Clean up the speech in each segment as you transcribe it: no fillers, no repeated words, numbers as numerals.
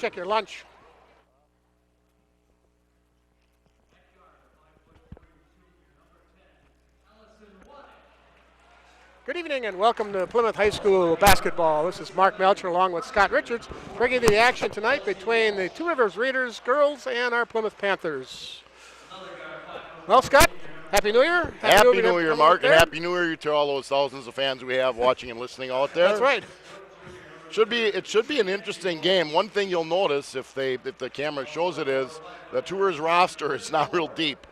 check your lunch. Good evening and welcome to Plymouth High School basketball. This is Mark Melcher along with Scott Richards, bringing the action tonight between the Two Rivers Raiders girls and our Plymouth Panthers. Well, Scott, Happy New Year. Happy New Year, Mark, and Happy New Year to all those thousands of fans we have watching and listening out there. That's right. It should be an interesting game. One thing you'll notice if the camera shows it is the Two Rivers roster is not real deep.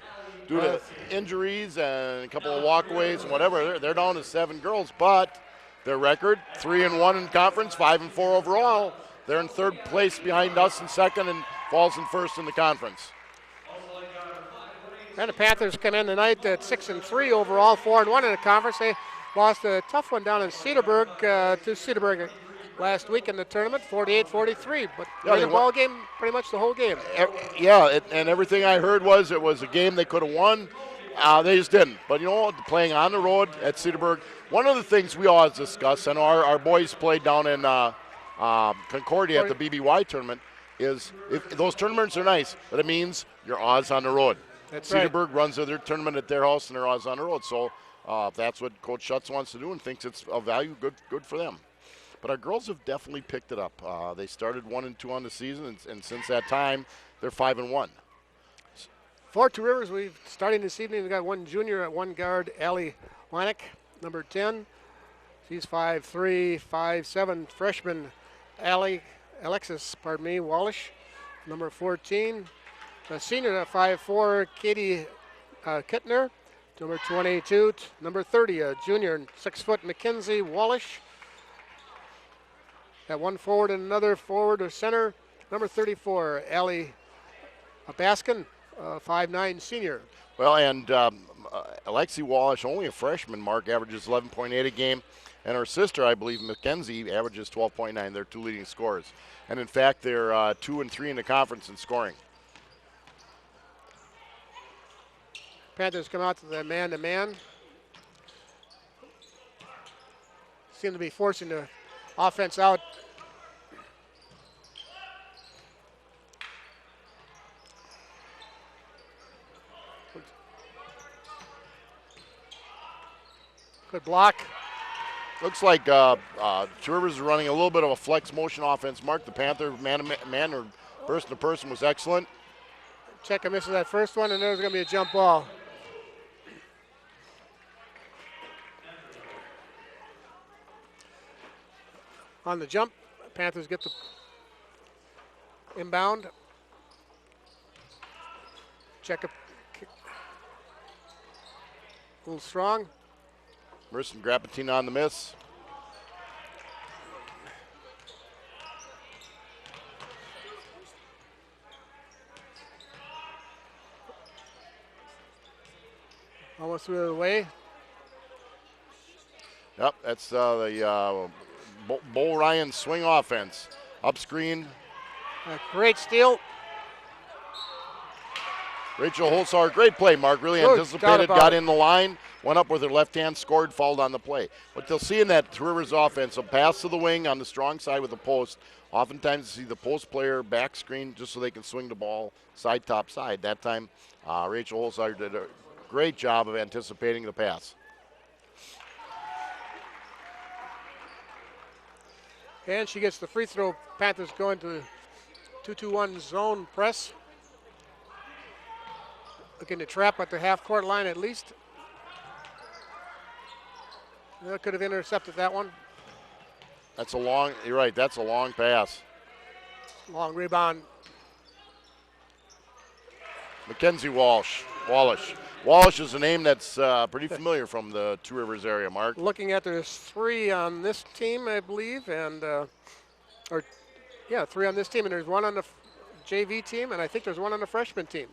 Due to injuries and a couple of walkaways and whatever, they're down to 7 girls, but their record 3-1 in conference, 5-4 overall. They're in 3rd place behind us in 2nd and falls in 1st in the conference. And the Panthers come in tonight at 6-3 overall, 4-1 in the conference. They lost a tough one down in Cedarburg to Cedarburg last week in the tournament, 48-43. But the ball game pretty much the whole game. And everything I heard was it was a game they could have won. They just didn't. But, playing on the road at Cedarburg, one of the things we always discuss, and our boys played down in Concordia at the BBY tournament, is if those tournaments are nice, but it means your odds on the road. That's Cedarburg runs their tournament at their house and their odds on the road. So that's what Coach Schutz wants to do and thinks it's of value, good for them. But our girls have definitely picked it up. They started 1-2 on the season, and since that time, they're 5-1. For Two Rivers, starting this evening, we've got one junior at one guard, Allie Wanek, number 10. She's 5'3", 5'7", freshman Alexis Wallish, number 14. A senior at 5'4", Katie Kittner, number 22. Number 30, a junior, 6 foot, Mackenzie Wallish. Got one forward and another forward or center. Number 34, Allie Baskin, 5'9", senior. Well, and Alexi Wallish, only a freshman, Mark, averages 11.8 a game. And her sister, I believe, Mackenzie, averages 12.9. They're 2 leading scorers. And, in fact, they're 2 and 3 in the conference in scoring. Panthers come out to the man-to-man. Seem to be forcing the offense out. Good block. Looks like Two Rivers is running a little bit of a flex motion offense. Mark, the Panther man or person-to-person was excellent. Checker misses that first one, and there's going to be a jump ball. On the jump, Panthers get the inbound. Check a little strong. Merson Grappatina on the miss. Almost threw it away. Yep, that's the Bo Ryan swing offense. Up screen. A great steal. Rachel Holzauer, great play, Mark. Really anticipated, got in the line, went up with her left hand, scored, fouled on the play. What they'll see in that Two Rivers offense, a pass to the wing on the strong side with the post. Oftentimes you see the post player back screen just so they can swing the ball side, top, side. That time, Rachel Holzauer did a great job of anticipating the pass. And she gets the free throw. Panthers going to 2-2-1 zone press. Looking to trap at the half-court line at least. They could have intercepted that one. That's a long, you're right, that's a long pass. Long rebound. Mackenzie Wallish. Wallish is a name that's pretty familiar from the Two Rivers area, Mark. Looking at there's 3 on this team, I believe, and 3 on this team, and there's 1 on the JV team, and I think there's 1 on the freshman team.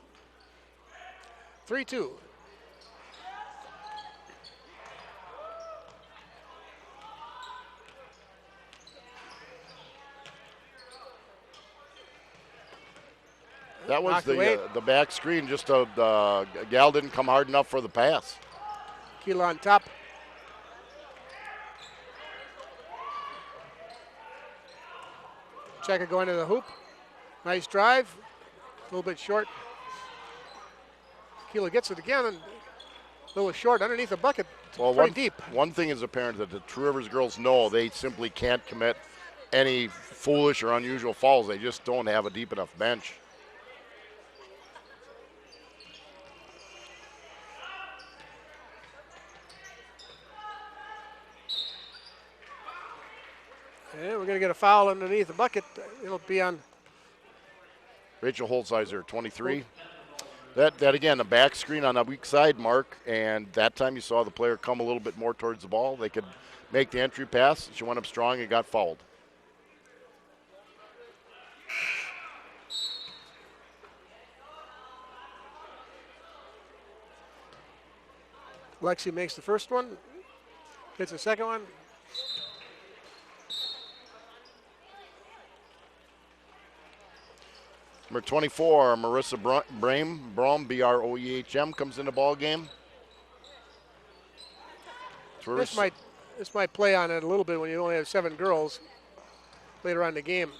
3-2. That was the back screen. Just the gal didn't come hard enough for the pass. Keela on top. Checker going to the hoop. Nice drive. A little bit short. Keela gets it again and a little short underneath the bucket. Well, Pretty deep. one thing is apparent that the True Rivers girls know they simply can't commit any foolish or unusual fouls. They just don't have a deep enough bench. And we're going to get a foul underneath the bucket. It'll be on Rachel Holzheiser, 23. That again, the back screen on the weak side, Mark, and that time you saw the player come a little bit more towards the ball. They could make the entry pass. She went up strong and got fouled. Lexi makes the first one. Hits the second one. Number 24, Marissa Brom, B-R-O-E-H-M, comes in the ball game. This might play on it a little bit when you only have 7 girls later on in the game.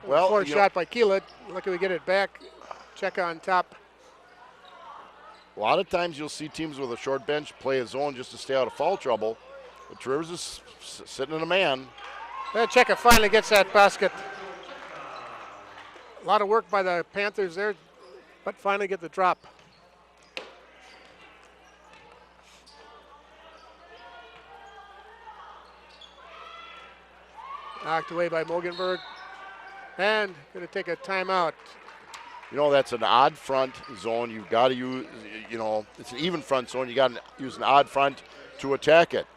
Well, Forward shot by Keela. Lucky we get it back. Check on top. A lot of times you'll see teams with a short bench play a zone just to stay out of foul trouble. But Rivers is sitting in a man. Cheka finally gets that basket. A lot of work by the Panthers there, but finally get the drop. Knocked away by Mogenberg. And going to take a timeout. You know, that's an odd front zone. You've got to use, it's an even front zone. You got to use an odd front to attack it.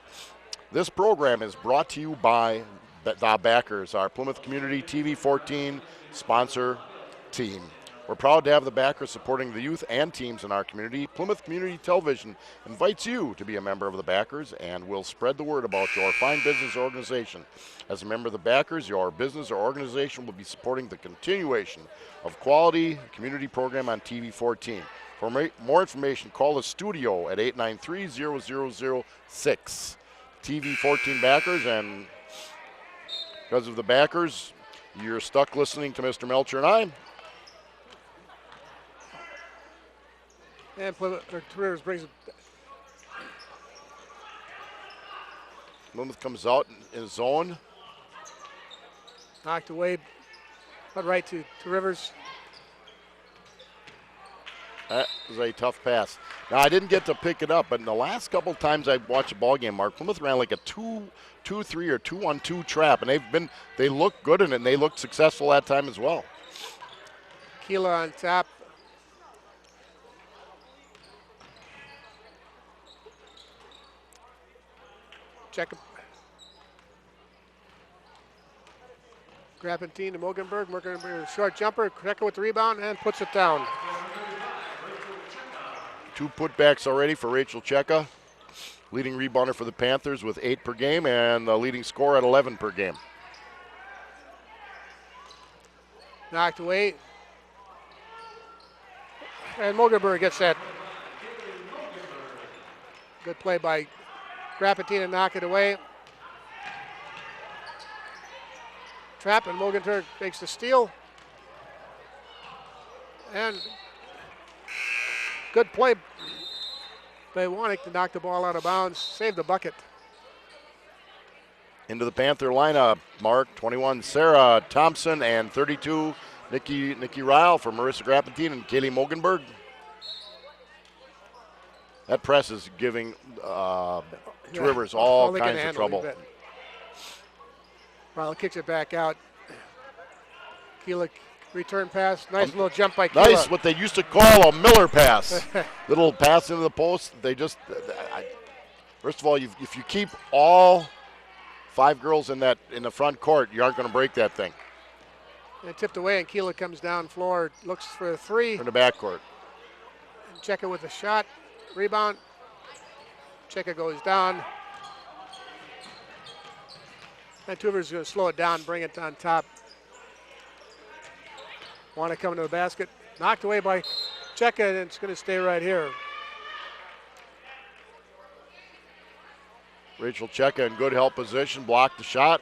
This program is brought to you by the backers, our Plymouth Community TV 14 sponsor team. We're proud to have the backers supporting the youth and teams in our community. Plymouth Community Television invites you to be a member of the backers and will spread the word about your fine business organization. As a member of the backers, your business or organization will be supporting the continuation of quality community program on TV 14. For more information, call the studio at 893-0006. TV 14 backers, and because of the backers, you're stuck listening to Mr. Melcher and I. And Rivers brings it. Plymouth comes out in zone. Knocked away, but right to Rivers. That was a tough pass. Now, I didn't get to pick it up, but in the last couple times I watched a ball game, Mark, Plymouth ran like a 2-2-3 or 2-on-2 trap, and they looked good in it, and they looked successful that time as well. Keela on top. Check. Grappentine to Mogenberg. Mogenberg, short jumper. Krecker with the rebound and puts it down. 2 putbacks already for Rachel Cheka. Leading rebounder for the Panthers with 8 per game, and the leading scorer at 11 per game. Knocked away. And Mogenberg gets that. Good play by Grappentine to knock it away. Trap, and Mogenberg makes the steal. And good play by Wanek to knock the ball out of bounds, save the bucket. Into the Panther lineup, Mark, 21, Sarah Thompson, and 32, Nikki Ryle for Marissa Grappentine and Kaylee Mogenberg. That press is giving Two Rivers all kinds of trouble. Ryle kicks it back out. Keela return pass. Nice little jump by Keela. Nice, what they used to call a Miller pass. Little pass into the post. They just, first of all, if you keep all 5 girls in the front court, you aren't going to break that thing. And tipped away, and Keela comes down floor, looks for a 3. In the backcourt. Cheka with a shot. Rebound. Cheka goes down. And Two Rivers is going to slow it down, bring it on top. Want to come to the basket. Knocked away by Cheka, and it's going to stay right here. Rachel Cheka in good help position, blocked the shot.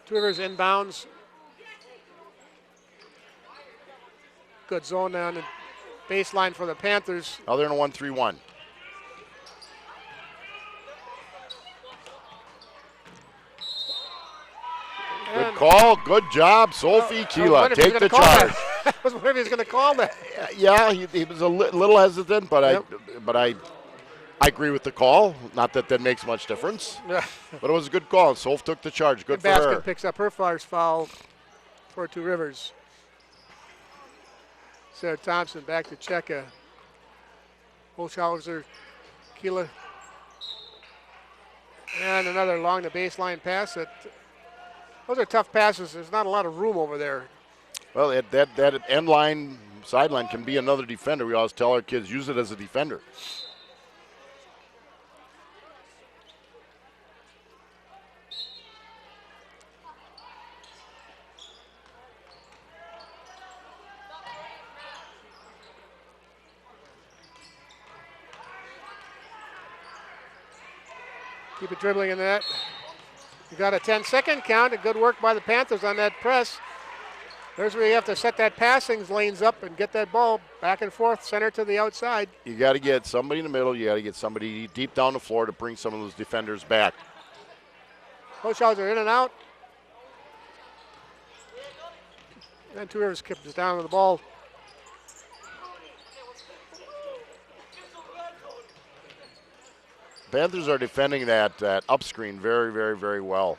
Two Rivers inbounds. Good zone down the baseline for the Panthers. Now they're in a 1-3-1. Good call. Good job, Sophie Keela. Take the charge. I was wondering if he was going to call that. Yeah, he was a little hesitant, but I agree with the call. Not that that makes much difference, but it was a good call. Soph took the charge. Good for her. Basket picks up her first foul for Two Rivers. Sarah Thompson back to Cheka. Holzhauser, Keela. And another along the baseline pass. Those are tough passes. There's not a lot of room over there. Well, that end line, sideline can be another defender. We always tell our kids, use it as a defender. Keep it dribbling in that. You got a 10-second count. A good work by the Panthers on that press. There's where you have to set that passing lanes up and get that ball back and forth, center to the outside. You got to get somebody in the middle. You got to get somebody deep down the floor to bring some of those defenders back. Holzhauser in and out. And Two Rivers keeps down with the ball. Panthers are defending that up screen very, very, very well.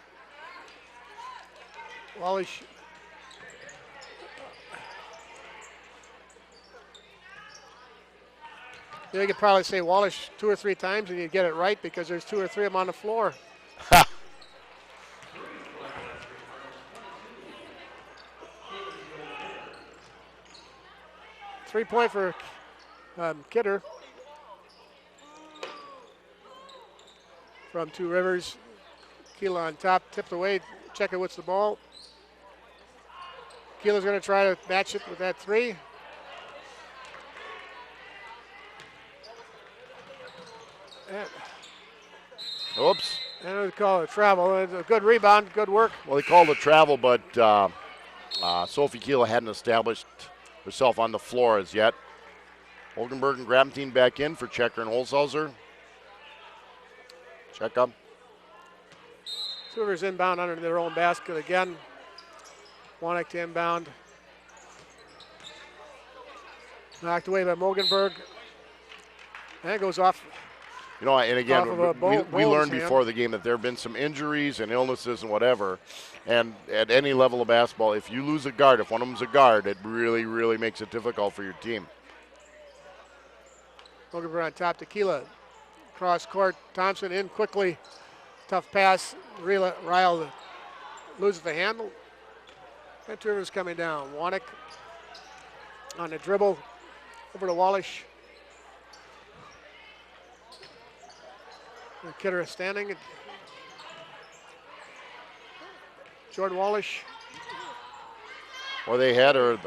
Wallish. You could probably say Wallish 2 or 3 times and you'd get it right because there's 2 or 3 of them on the floor. Three-point for Kidder. From Two Rivers. Keela on top, tipped away. Chekowitz the ball. Keela's going to try to match it with that 3. Oops. And they call it travel. It's a good rebound, good work. Well, they called it travel, but Sophie Keela hadn't established herself on the floor as yet. Oldenburg and Grabentine back in for Checker and Holzhauser. Check up. Two Rivers inbound under their own basket again. Wanek to inbound. Knocked away by Mogenberg. And it goes off. You know, and again, we learned hand. before the game that there have been some injuries and illnesses and whatever. And at any level of basketball, if you lose a guard, if one of them's a guard, it really, really makes it difficult for your team. Mogenberg on top to Keela. Cross court, Thompson in quickly. Tough pass. Ryle loses the handle. And Two Rivers coming down. Wanek on the dribble. Over to Wallish. Kidder standing. Jordan Wallish. Well, they had her.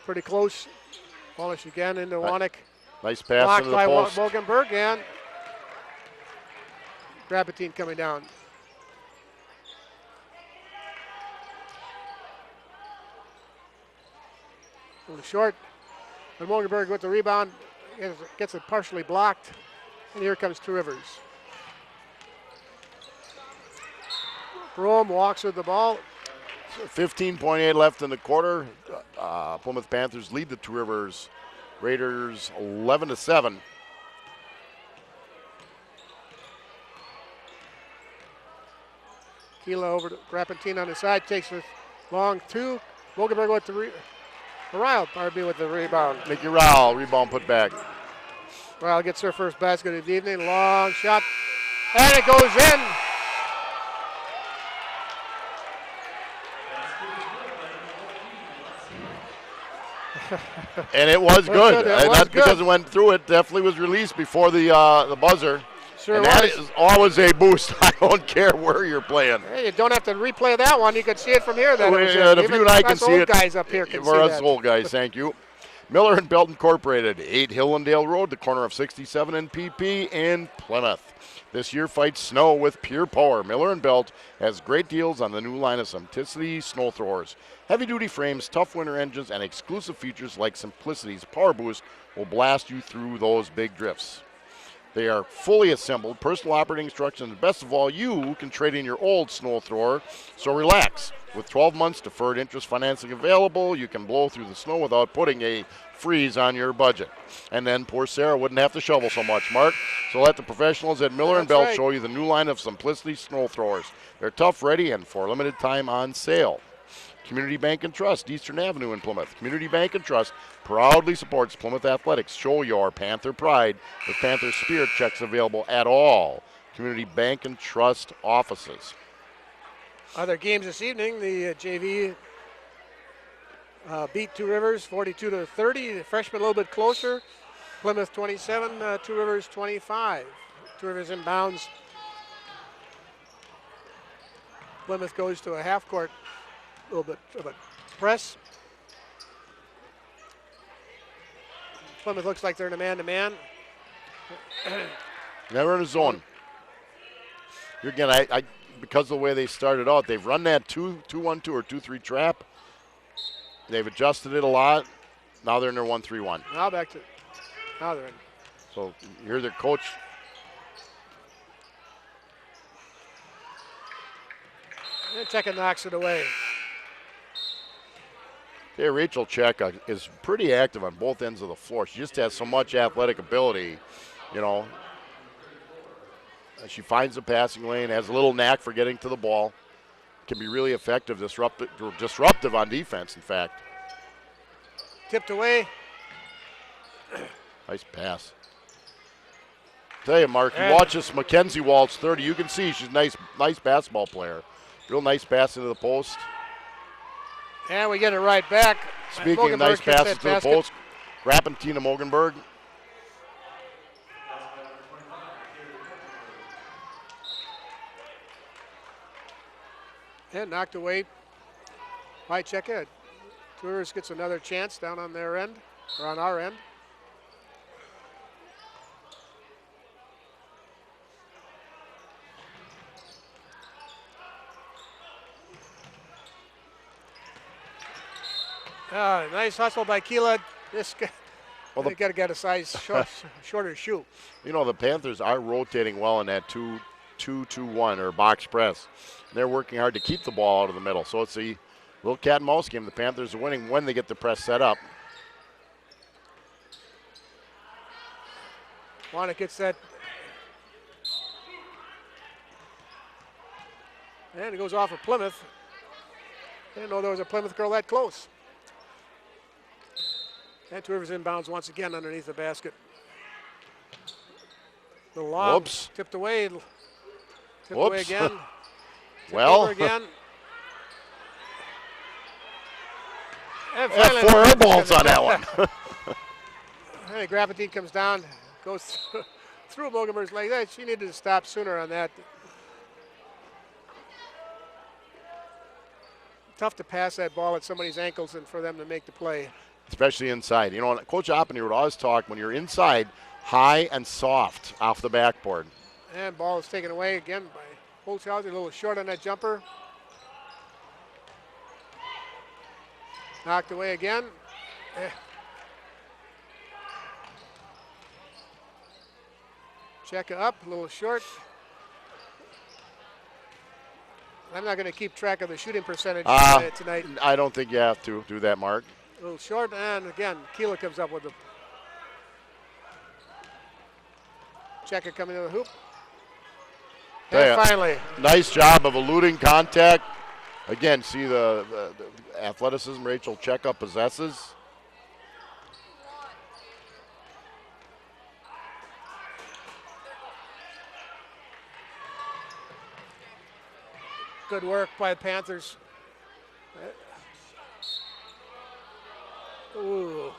Pretty close. Wallish again into Wanek. Nice pass Blocked into the by post. Mogenberg and Grabentine coming down. A little short. And Mogenberg with the rebound gets it partially blocked. And here comes Two Rivers. Rome walks with the ball. 15.8 left in the quarter. Plymouth Panthers lead the Two Rivers Raiders 11-7. Keela over to Grabentine on the side, takes a long 2. Mogenberg with the Ryle, with the rebound. Nikki Ryle, rebound put back. Ryle gets her first basket of the evening. Long shot, and it goes in. And it was good. That's good. because it went through. It definitely was released before the buzzer. Sure and was. that is always a boost. I don't care where you're playing. Hey, you don't have to replay that one. You can see it from here. That If you and I can see it. Guys up here can for see us that. old guys, thank you. Miller and Belt Incorporated, 8 Hillendale Road, the corner of 67 and PP in Plymouth. This year fights snow with pure power. Miller & Belt has great deals on the new line of Simplicity snow throwers. Heavy-duty frames, tough winter engines, and exclusive features like Simplicity's Power Boost will blast you through those big drifts. They are fully assembled, personal operating instructions, and best of all, you can trade in your old snow thrower, so relax. With 12 months deferred interest financing available, you can blow through the snow without putting a freeze on your budget. And then poor Sarah wouldn't have to shovel so much, Mark. So let the professionals at Miller & Belt show you the new line of Simplicity snow throwers. They're tough, ready, and for a limited time on sale. Community Bank and Trust, Eastern Avenue in Plymouth. Community Bank and Trust proudly supports Plymouth Athletics. Show your Panther pride with Panther Spirit checks available at all Community Bank and Trust offices. Other games this evening, the JV beat Two Rivers 42-30. The freshmen a little bit closer. Plymouth 27, Two Rivers 25. Two Rivers inbounds. Plymouth goes to a half court. A little bit of a press. Plymouth looks like they're in a man-to-man. Never in a zone. Here again, I because of the way they started out, they've run that 2-1-2 or 2-3 trap. They've adjusted it a lot. Now they're in their 1-3-1. Now they're in. So here's their coach. And Cheka knocks it away. Yeah, Rachel Cheka is pretty active on both ends of the floor. She just has so much athletic ability, you know. She finds the passing lane, has a little knack for getting to the ball. Can be really effective, disruptive on defense, in fact. Tipped away. Nice pass. Tell you, Mark, you watch this Mackenzie Waltz 30, you can see she's a nice basketball player. Real nice pass into the post. And we get it right back. Speaking of nice passes to the post, Rappentina Mogenberg. And knocked away by Cheka. Tours gets another chance down on their end, or on our end. Nice hustle by Keela. This guy, well, they got to get a size shorter shoe. You know, the Panthers are rotating well in that 2-2-1 or box press. They're working hard to keep the ball out of the middle. So it's a little cat and mouse game. The Panthers are winning when they get the press set up. Wanna gets that. And it goes off of Plymouth. Didn't know there was a Plymouth girl that close. And Two Rivers inbounds once again underneath the basket. The long. Whoops. Tipped away. Tipped Whoops. away again. Well. Again. And finally, 4 air balls on that one. And Grappentine comes down, goes through Mogenberg's leg. She needed to stop sooner on that. Tough to pass that ball at somebody's ankles and for them to make the play. Especially inside. You know, Coach Oppany would always talk when you're inside, high and soft off the backboard. And ball is taken away again by Holzhauser, a little short on that jumper. Knocked away again. Cheka up, a little short. I'm not going to keep track of the shooting percentage tonight. I don't think you have to do that, Mark. A little short, and again, Keela comes up with the Cheka coming to the hoop. And finally. Nice job of eluding contact. Again, see the athleticism Rachel Cheka possesses. Good work by the Panthers. Ooh.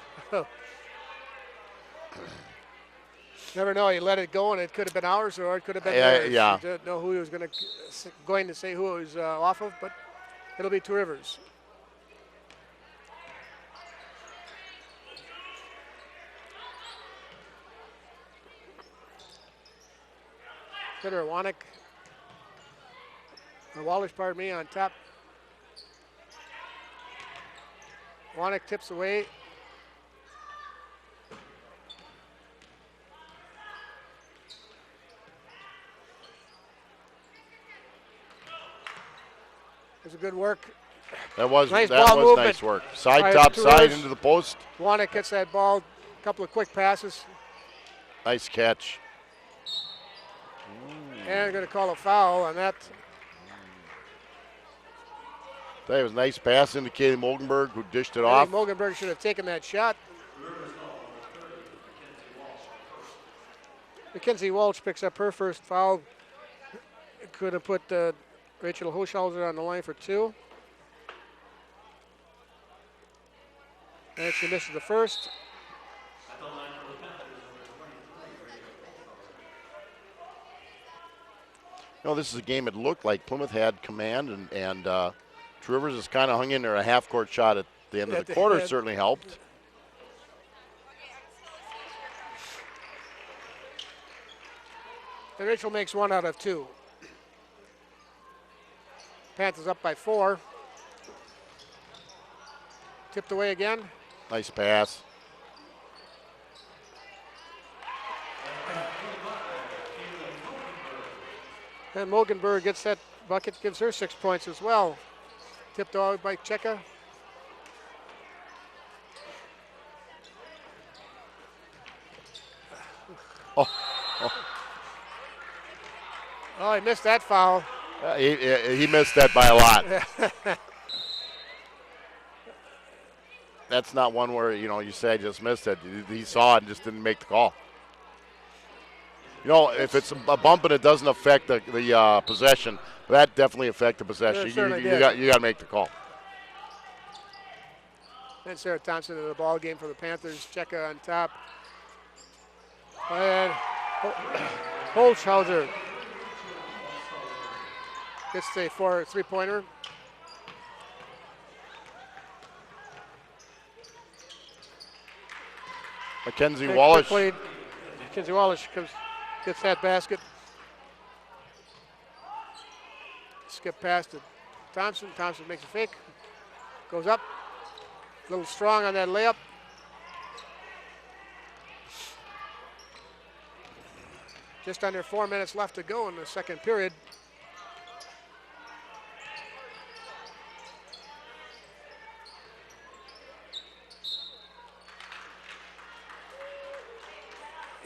Never know. You let it go, and it could have been ours, or it could have been theirs. Yeah. You didn't know who he was going to say who it was off of, but it'll be Two Rivers. Hitter Wanek. Or Wallish, pardon me, on top. Wanek tips away. It was a good work. That was Nice that ball was movement nice work. Side by top Two side Rivers. into the post. Wanek gets that ball. A couple of quick passes. Nice catch. And they're going to call a foul on that. That was a nice pass into Kaylee Mogenberg, who dished it I off. think Mogenberg should have taken that shot. Mackenzie Walsh picks up her first foul. Could have put Rachel Hochhauser on the line for 2. And she misses the first. You know, this is a game it looked like Plymouth had command, and Two Rivers has kind of hung in there. A half-court shot at the end of the quarter certainly helped. And Rachel makes 1 out of 2. Panthers up by 4. Tipped away again. Nice pass. And Mogenberg gets that bucket, gives her 6 points as well. Tipped away by Cheka. Oh, he missed that foul. He missed that by a lot. That's not one where, you say I just missed it. He saw it and just didn't make the call. If it's a bump and it doesn't affect the possession, that definitely affects the possession. You got to make the call. And Sarah Thompson in the ball game for the Panthers. Cheka on top. And Holzhauser gets the 3-pointer. Mackenzie Wallish. Mackenzie Wallish gets that basket. Skip pass to Thompson. Thompson makes a fake. Goes up. A little strong on that layup. Just under 4 minutes left to go in the second period.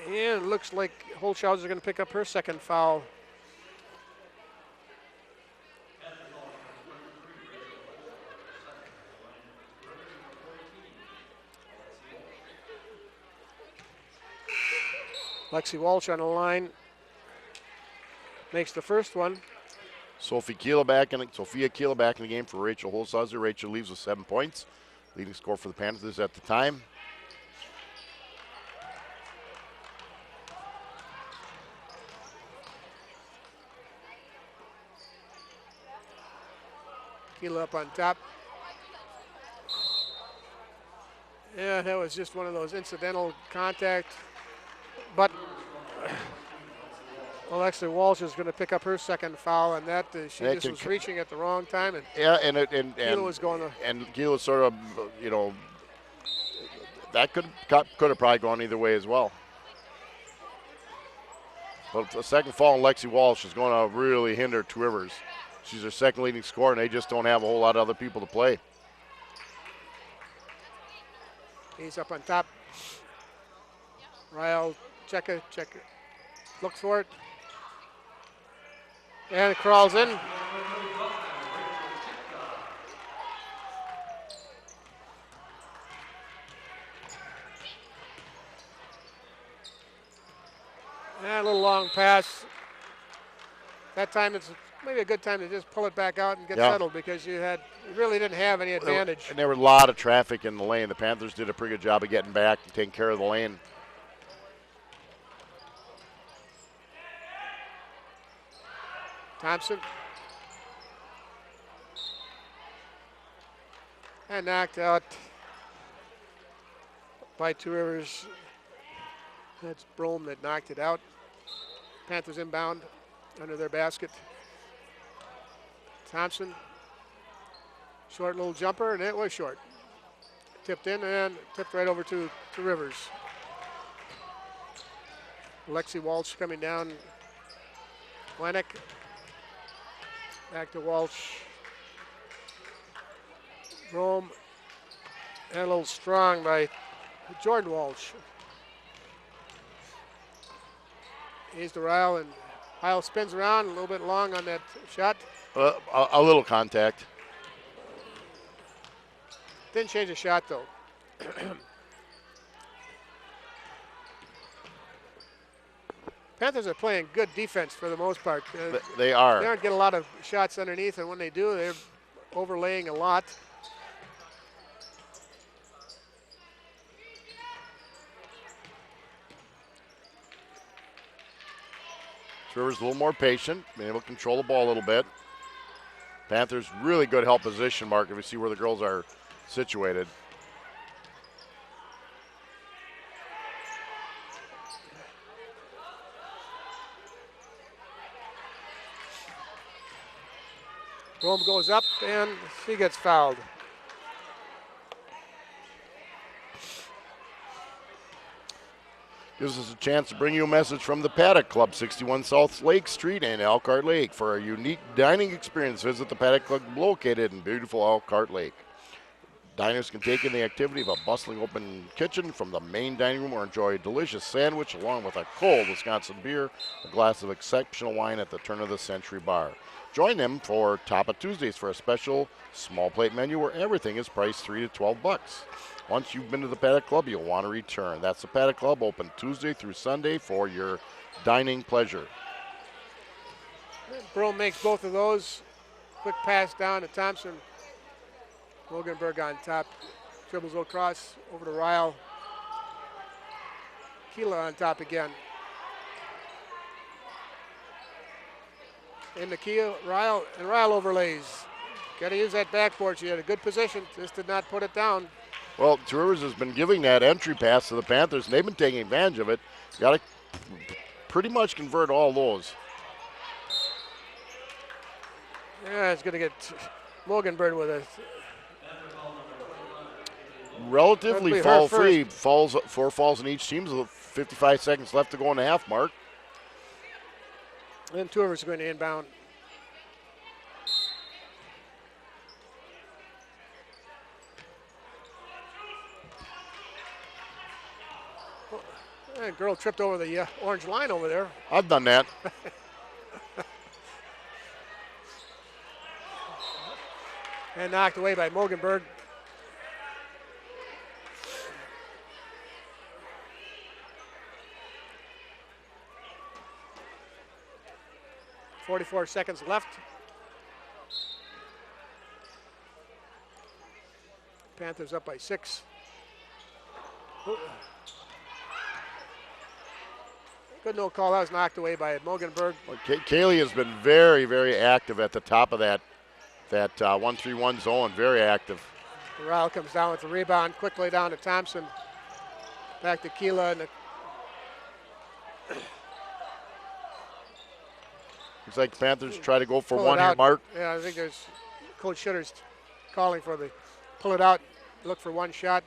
And it looks like Holzhauser is going to pick up her second foul. Lexi Walsh on the line. Makes the first one. Sophia Keela back in the game for Rachel Holzhauser. Rachel leaves with 7 points. Leading score for the Panthers at the time. Keela up on top. Yeah, that was just one of those incidental contact. But Alexa Walsh is going to pick up her second foul, and that she just was reaching at the wrong time. And Keela was going to. And Keela sort of, that could have probably gone either way as well. But the second foul on Lexi Walsh is going to really hinder Two Rivers. She's their second leading scorer, and they just don't have a whole lot of other people to play. He's up on top. Ryle, Cheka, looks for it. And it crawls in. And a little long pass. That time it's maybe a good time to just pull it back out and get settled, because you really didn't have any advantage. And there were a lot of traffic in the lane. The Panthers did a pretty good job of getting back and taking care of the lane. Thompson. And knocked out by Two Rivers. That's Brome that knocked it out. Panthers inbound. under their basket. Thompson, short little jumper, and it was short. Tipped in and tipped right over to Rivers. Alexi Walsh coming down. Wanek. Back to Walsh. Rome. And a little strong by Jordan Walsh. He's to Ryle, and Ryle spins around a little bit long on that shot. A little contact. Didn't change the shot though. Panthers are playing good defense for the most part. They are. They aren't getting a lot of shots underneath, and when they do, they're overlaying a lot. Rivers a little more patient, being able to control the ball a little bit. Panthers really good help position, Mark, if you see where the girls are situated. Rome goes up, and she gets fouled. Gives us a chance to bring you a message from the Paddock Club, 61 South Lake Street in Elkhart Lake. For a unique dining experience, visit the Paddock Club located in beautiful Elkhart Lake. Diners can take in the activity of a bustling open kitchen from the main dining room or enjoy a delicious sandwich along with a cold Wisconsin beer, a glass of exceptional wine at the turn of the century bar. Join them for Tapa Tuesdays for a special small plate menu where everything is priced $3 to $12. Once you've been to the Paddock Club, you'll want to return. That's the Paddock Club, open Tuesday through Sunday for your dining pleasure. Brome makes both of those. Quick pass down to Thompson. Loganberg on top. Dribbles across over to Ryle. Keela on top again. Into Keela, Ryle, and Ryle overlays. Got to use that backboard. She had a good position, just did not put it down. Well, Rivers has been giving that entry pass to the Panthers, and they've been taking advantage of it. Got to pretty much convert all those. Yeah, it's going to get Loganberg with a relatively foul-free. Four falls in each team. 55 seconds left to go in the half, Mark. And two of us are going to inbound. That girl tripped over the orange line over there. I've done that. And knocked away by Mogenberg. .44 seconds left. Panthers up by 6. Good no call. That was knocked away by Mogenberg. Well, Kaylee has been very, very active at the top of that 1-3-1 zone. Very active. Ryle comes down with the rebound quickly down to Thompson. Back to Keela. And looks like the Panthers try to go for one here, Mark. Yeah, I think there's Coach Schutter's calling for the pull it out, look for one shot.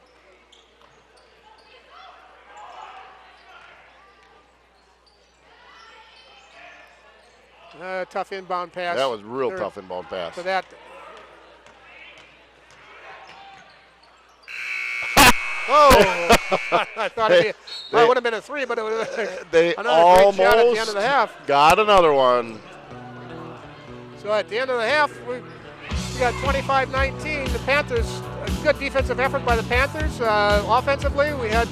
Tough inbound pass. That was real tough inbound pass. For that. Oh! I thought it would have been a 3, but it was another great shot at the end of the half. Got another one. So at the end of the half, we got 25-19. The Panthers, a good defensive effort by the Panthers. Offensively, we had,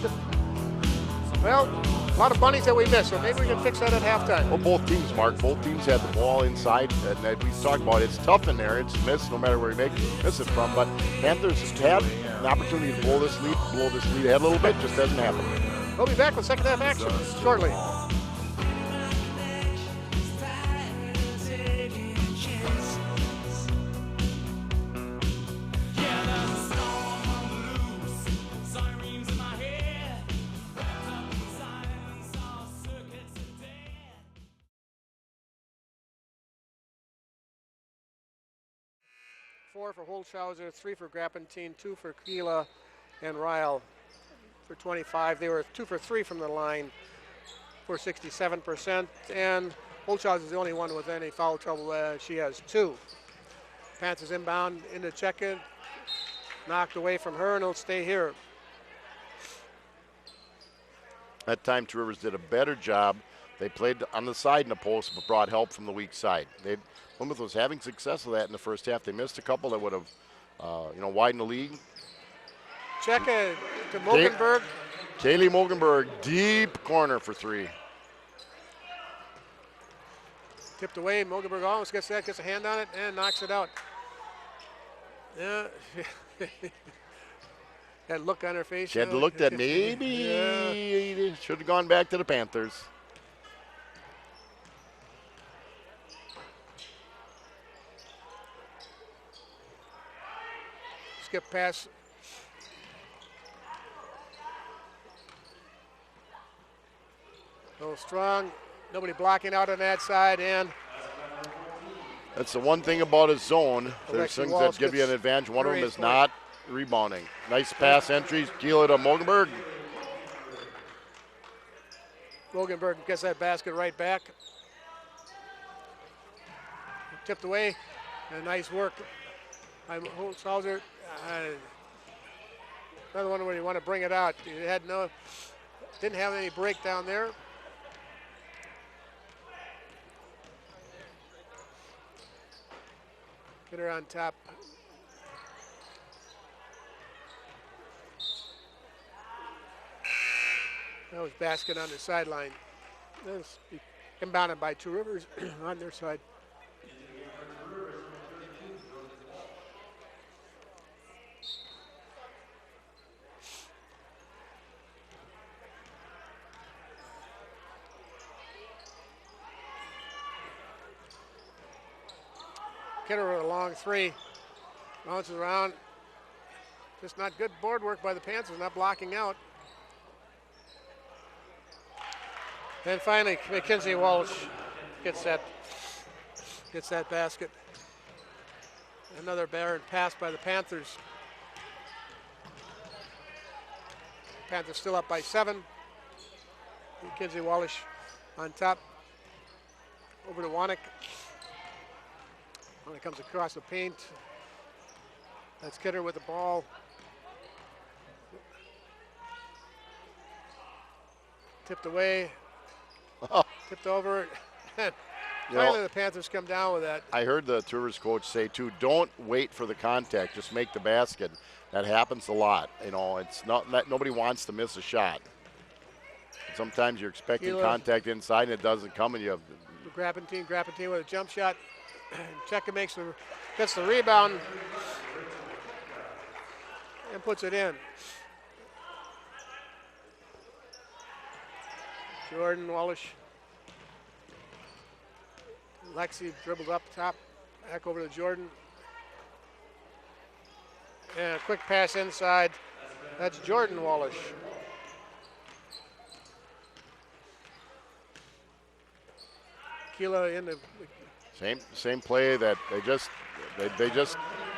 a lot of bunnies that we missed, so maybe we can fix that at halftime. Well, both teams, Mark, both teams had the ball inside, and we talked about it's tough in there. It's missed no matter where you miss it from, but Panthers had an opportunity to blow this lead ahead a little bit, just doesn't happen. We'll be back with second half action shortly. 4 for Holzhauser, 3 for Grappentine, 2 for Keela and Ryle for 25. They were 2 for 3 from the line for 67%. And Holzhauser is the only one with any foul trouble. She has 2. Panthers inbound into check-in. Knocked away from her, and it'll stay here. That time, Two Rivers did a better job. They played on the side in the post, but brought help from the weak side. Plymouth was having success with that in the first half. They missed a couple that would have, widened the lead. Checka to Mogenberg. Kaylee Mogenberg, deep corner for 3. Tipped away. Mogenberg almost gets that, gets a hand on it, and knocks it out. Yeah. That look on her face. She had to look that maybe should have gone back to the Panthers. Skip pass. Little strong. Nobody blocking out on that side, and that's the one thing about a zone. There's things that give you an advantage. One of them is not rebounding. Nice pass entries. Keela to Mogenberg. Mogenberg gets that basket right back. Tipped away. And nice work by Holzhauser. Another one where you want to bring it out. You had didn't have any breakdown there. Get her on top. That was basket on the sideline. That's inbounded by Two Rivers on their side. Kidder with a long 3. Bounces around. Just not good board work by the Panthers, not blocking out. And finally, Mackenzie Walsh gets that basket. Another barren pass by the Panthers. Panthers still up by 7. Mackenzie Walsh on top. Over to Wanek. When it comes across the paint, that's Kidder with the ball. Tipped away, tipped over. Finally, the Panthers come down with that. I heard the Two Rivers coach say too, don't wait for the contact, just make the basket. That happens a lot. It's not that nobody wants to miss a shot. Sometimes you're expecting contact inside and it doesn't come, and you have Grappentine with a jump shot. Cheka gets the rebound and puts it in. Jordan Walsh. Lexi dribbles up top, back over to Jordan. And a quick pass inside. That's Jordan Walsh. Keela in the same play that they just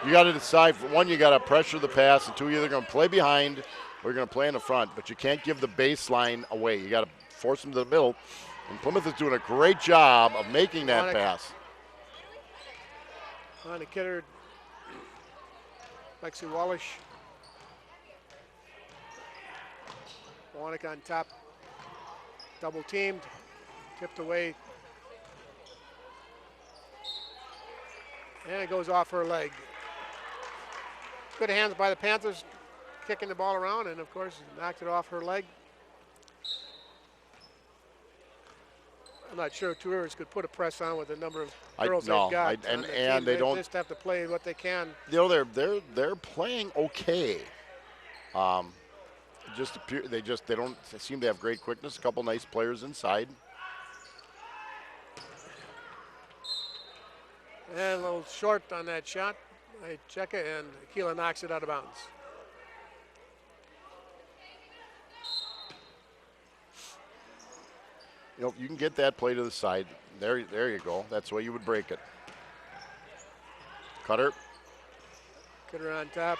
you got to decide. For one, you got to pressure the pass, and 2, you're either going to play behind or you're going to play in the front. But you can't give the baseline away. You got to force them to the middle. And Plymouth is doing a great job of making that pass. On to Kidder. Lexi Walsh. Wanek on top. Double teamed. Tipped away. And it goes off her leg. Good hands by the Panthers, kicking the ball around, and of course, knocked it off her leg. I'm not sure Two Rivers could put a press on with the number of girls they've got. And they don't just have to play what they can. They're playing okay. They don't seem to have great quickness. A couple nice players inside. And a little short on that shot by Cheka, and Keela knocks it out of bounds. You can get that play to the side. There you go. That's the way you would break it. Cutter. Kidder on top.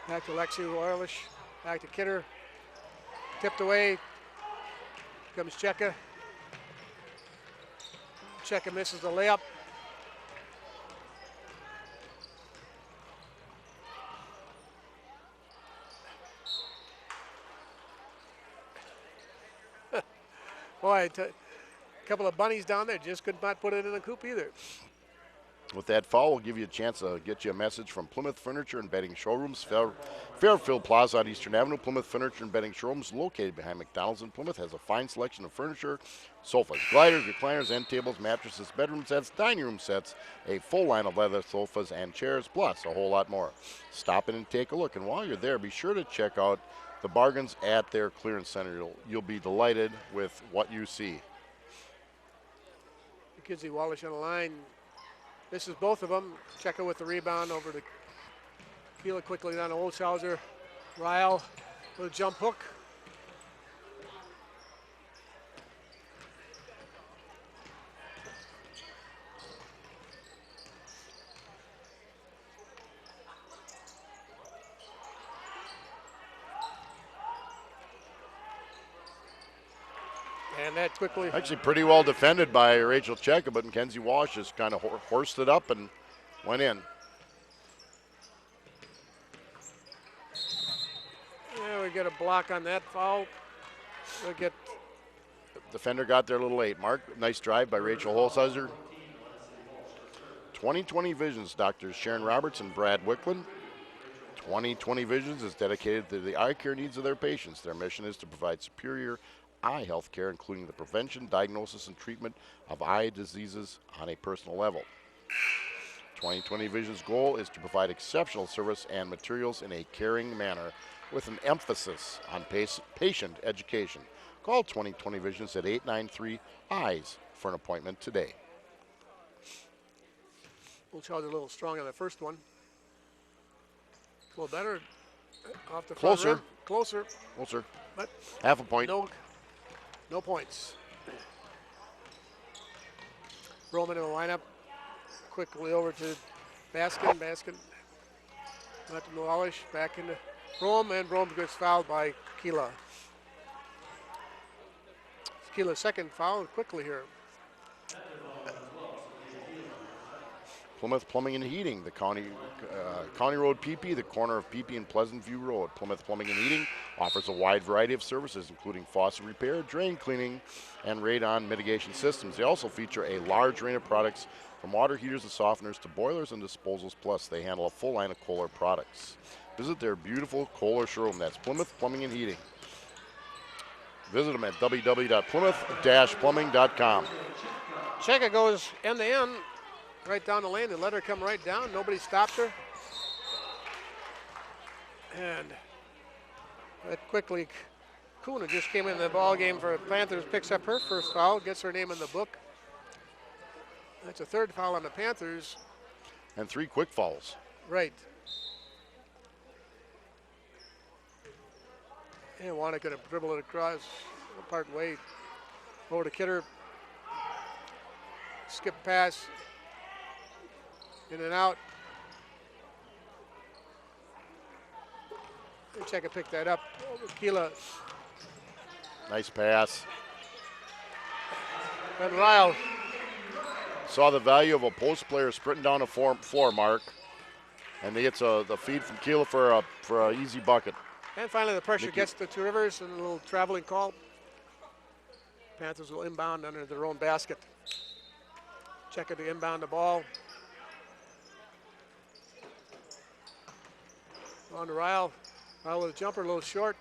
Back to Lexi Orlish. Back to Kidder. Tipped away. Comes Cheka. Cheka misses the layup. Boy, a couple of bunnies down there just could not put it in the coop either. With that foul, we'll give you a chance to get you a message from Plymouth Furniture and Bedding Showrooms, Fairfield Plaza on Eastern Avenue. Plymouth Furniture and Bedding Showrooms, located behind McDonald's in Plymouth, has a fine selection of furniture, sofas, gliders, recliners, end tables, mattresses, bedroom sets, dining room sets, a full line of leather sofas and chairs, plus a whole lot more. Stop in and take a look, and while you're there, be sure to check out the bargains at their clearance center. You'll be delighted with what you see. McKenzie Wallish on the line. This is both of them. Cheka with the rebound over to Keela quickly down to Olshauser. Ryle with a jump hook. And that quickly. Actually pretty well defended by Rachel Cheka, but Mackenzie Walsh just kind of horsed it up and went in. Yeah, we get a block on that foul. We'll get. Defender got there a little late. Mark, nice drive by Rachel Holshauser. 20/20 Visions, Doctors Sharon Roberts and Brad Wicklund. 20/20 Visions is dedicated to the eye care needs of their patients. Their mission is to provide superior eye health care, including the prevention, diagnosis, and treatment of eye diseases on a personal level. 20/20 Vision's goal is to provide exceptional service and materials in a caring manner with an emphasis on patient education. Call 20/20 Visions at 893-EYES for an appointment today. Olshauser a little strong on the first one. A little better off the front Closer. rim. Closer. Closer. But half a point. No points. Roman in the lineup. Quickly over to Baskin. Baskin back to Wallish. Back into Rome, and Rome gets fouled by Keela. Keela's second foul quickly here. Plymouth Plumbing and Heating, the County Road PP, the corner of PP and Pleasant View Road. Plymouth Plumbing and Heating offers a wide variety of services, including faucet repair, drain cleaning, and radon mitigation systems. They also feature a large range of products from water heaters and softeners to boilers and disposals. Plus, they handle a full line of Kohler products. Visit their beautiful Kohler showroom. That's Plymouth Plumbing and Heating. Visit them at www.plymouth-plumbing.com. Cheka goes end to end. Right down the lane, they let her come right down. Nobody stopped her. And that quickly, Kuna just came in the ball game for Panthers, picks up her first foul, gets her name in the book. That's a third foul on the Panthers. And 3 quick fouls. Right. And Wanna gonna dribble it across, part way over to Kidder. Skip pass. In and out. Cheka picked that up. Keela. Nice pass. And Ryle. Saw the value of a post player sprinting down the floor, Mark. And he gets the feed from Keela for an easy bucket. And finally the pressure gets to Two Rivers and a little traveling call. Panthers will inbound under their own basket. Cheka to inbound the ball. On to Ryle. Ryle with a jumper, a little short.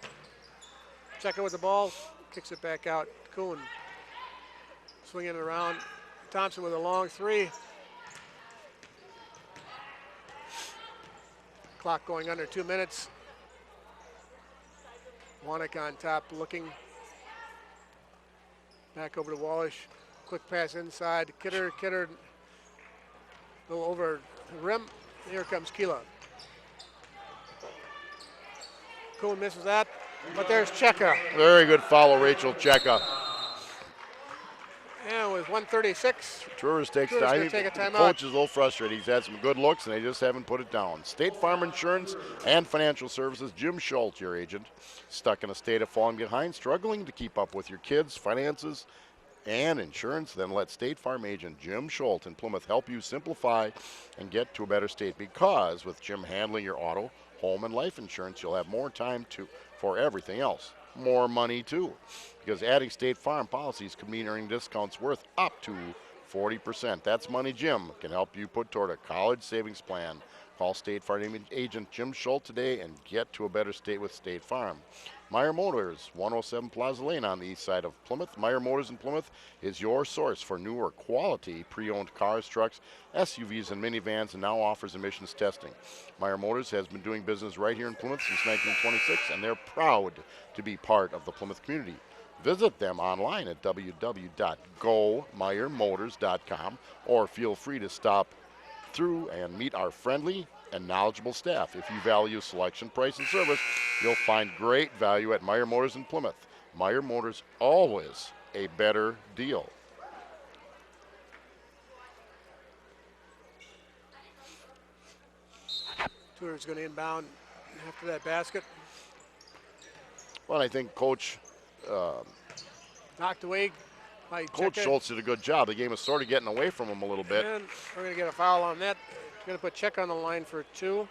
Cheka with the ball, kicks it back out. Kuhn swinging it around. Thompson with a long three. Clock going under 2 minutes. Wanek on top looking. Back over to Wallish. Quick pass inside. Kidder a little over the rim. Here comes Keela. Kuhn misses that, but there's Cheka. Very good follow, Rachel Cheka. And with 1:36, Two Rivers takes Two Rivers time. gonna take a The timeout. coach is a little frustrated. He's had some good looks, and they just haven't put it down. State Farm Insurance and Financial Services. Jim Schultz, your agent. Stuck in a state of falling behind, struggling to keep up with your kids' finances and insurance? Then let State Farm agent Jim Schultz in Plymouth help you simplify and get to a better state. Because with Jim handling your auto, home, and life insurance, you'll have more time for everything else. More money, too. Because adding State Farm policies could mean earning discounts worth up to 40%. That's money Jim can help you put toward a college savings plan. Call State Farm agent Jim Schultz today and get to a better state with State Farm. Meyer Motors, 107 Plaza Lane on the east side of Plymouth. Meyer Motors in Plymouth is your source for newer quality pre-owned cars, trucks, SUVs, and minivans, and now offers emissions testing. Meyer Motors has been doing business right here in Plymouth since 1926, and they're proud to be part of the Plymouth community. Visit them online at www.gomeyermotors.com or feel free to stop through and meet our friendly and knowledgeable staff. If you value selection, price, and service, you'll find great value at Meyer Motors in Plymouth. Meyer Motors, always a better deal. Tudor's going to inbound after that basket. Well, I think Coach Knocked away by Coach Cheka. Schultz did a good job. The game was sort of getting away from him a little bit. And we're going to get a foul on that. Going to put Check on the line for 2.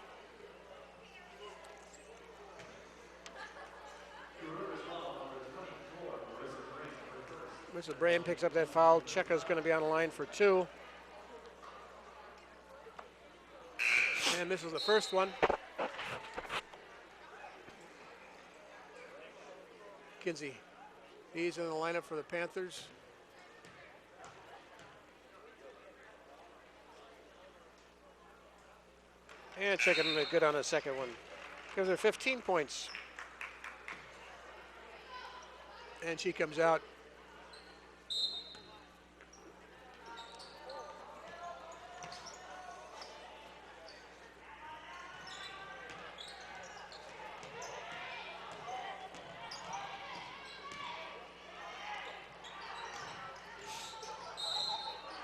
Mr. Brand picks up that foul. Cheka's going to be on the line for 2. And misses the first one. Kinsey, he's in the lineup for the Panthers. And checking good on the second one. Gives her 15 points. And she comes out.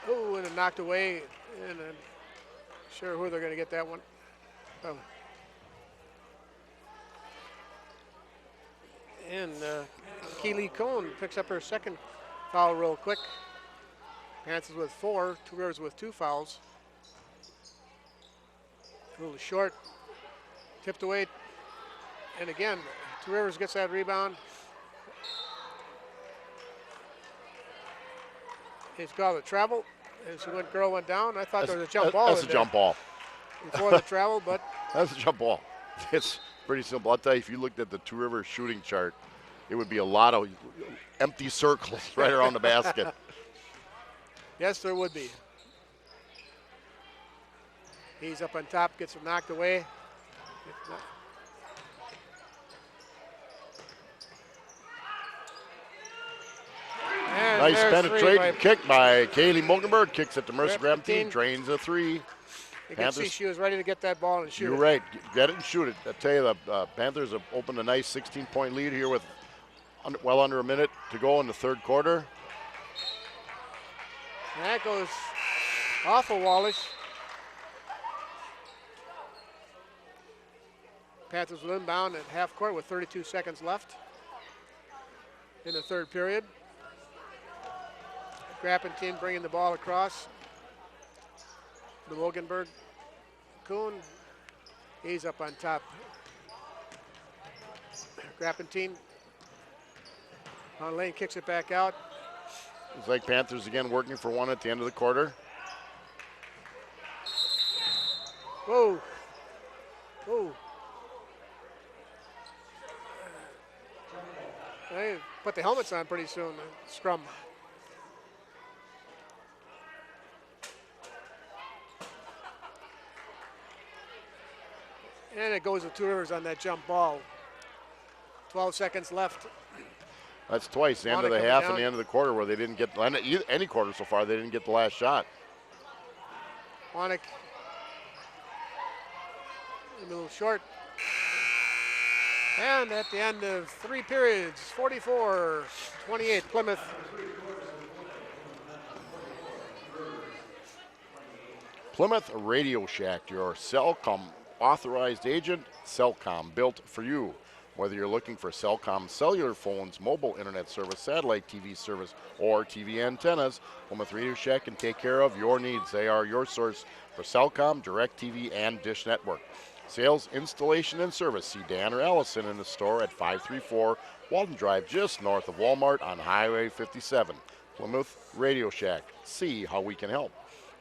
Oh, and it knocked away. And I'm sure who they're going to get that one. Oh. And Keely Cohn picks up her second foul real quick. Panthers with 4, Two Rivers with 2 fouls. A little short, tipped away. And again, Two Rivers gets that rebound. He's got the travel. As the girl went down, I thought there was a jump ball. That's a jump ball. Before the travel, but That's a jump ball. It's pretty simple. I'll tell you, if you looked at the Two Rivers shooting chart, it would be a lot of empty circles right around the basket. yes, there would be. He's up on top, gets it knocked away. And Nice there's penetrating 3 kick by Kaylee Mogenberg. Kicks it to Mercer Grab Grabstein. 15. Drains a 3. You can see Panthers- she was ready to get that ball and shoot You're it. right. Get it and shoot it. I tell you, the Panthers have opened a nice 16-point lead here with well under a minute to go in the third quarter. And that goes off of Wallace. Panthers will inbound at half court with 32 seconds left in the third period. Grappentine bringing the ball across. The Wogenberg. Kuhn, he's up on top. Grappentine on lane, kicks it back out. It's like Panthers again working for one at the end of the quarter. Whoa. Whoa. They put the helmets on pretty soon, scrum. And it goes to Two Rivers on that jump ball. 12 seconds left. That's twice, the end of Wanna the coming half down. and the end of the quarter where they didn't get, any quarter so far, they didn't get the last shot. Wanek a little short. And at the end of 3 periods, 44-28 Plymouth. Plymouth Radio Shack, your Cellcom authorized agent. Cellcom, built for you. Whether you're looking for Cellcom cellular phones, mobile internet service, satellite TV service, or TV antennas, Plymouth Radio Shack can take care of your needs. They are your source for Cellcom, DirecTV, and Dish Network. Sales, installation, and service. See Dan or Allison in the store at 534 Walden Drive, just north of Walmart on Highway 57. Plymouth Radio Shack. See how we can help.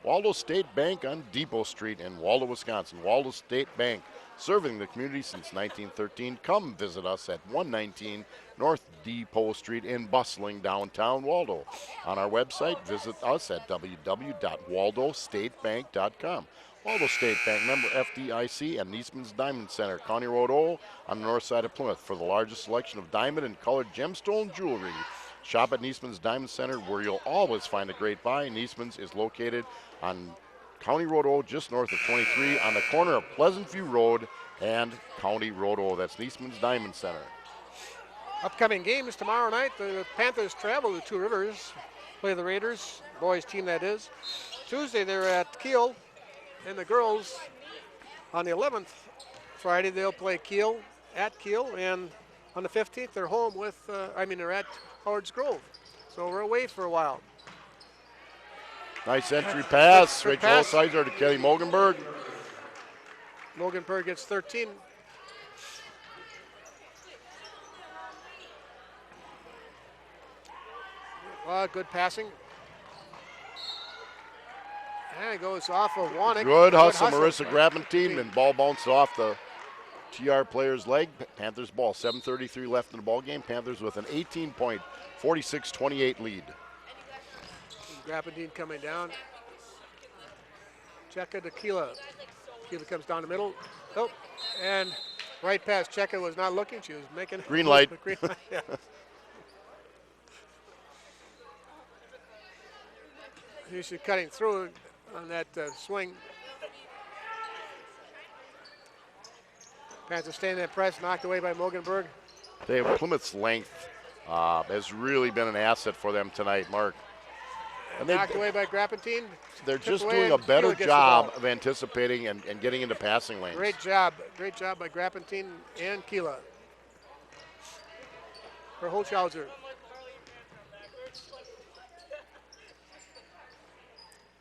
Waldo State Bank on Depot Street in Waldo, Wisconsin. Waldo State Bank, serving the community since 1913. Come visit us at 119 North Depot Street in bustling downtown Waldo. On our website, visit us at www.waldostatebank.com. Waldo State Bank, member FDIC, and Niesman's Diamond Center, County Road O on the north side of Plymouth. For the largest selection of diamond and colored gemstone jewelry, shop at Niesman's Diamond Center, where you'll always find a great buy. Niesman's is located on County Road O, just north of 23, on the corner of Pleasant View Road and County Road O. That's Niesman's Diamond Center. Upcoming games tomorrow night. The Panthers travel to Two Rivers, play the Raiders, boys team that is. Tuesday they're at Kiel, and the girls on the 11th, Friday, they'll play Kiel, at Kiel, and on the 15th they're home with, they're at Howards Grove. So we're away for a while. Nice entry pass. Good Rachel pass. Sizer to Kelly Mogenberg. Mogenberg gets 13. Good passing. And it goes off of Wanek. Good hustle, Marissa Grabentine, and ball bounced off the TR player's leg. Panthers ball, 7:33 left in the ball game. Panthers with an 18-point, 46-28 lead. Grabentine coming down. Cheka to Keela. Keela comes down the middle. Oh, and right past Cheka was not looking. She was making green light. Green light, yeah. She's cutting through on that swing. Panthers staying in that press, knocked away by Mogenberg. They have Plymouth's length has really been an asset for them tonight, Mark. And knocked away by Grabentine. They're just doing a better job of anticipating and getting into passing lanes. Great job by Grabentine and Keela. For Holzhauser.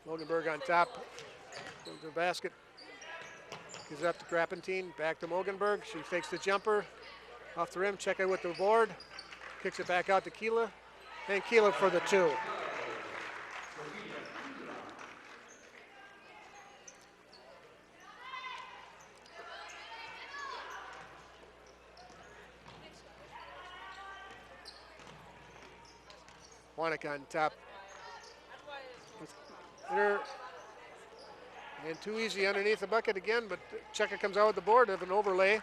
Mogenberg on top of the basket. Gives it up to Grabentine, back to Mogenberg. She takes the jumper off the rim, check it with the board. Kicks it back out to Keela. And Keela for the two. Wanek on top. There. And too easy underneath the bucket again, but Cheka comes out with the board of an overlay.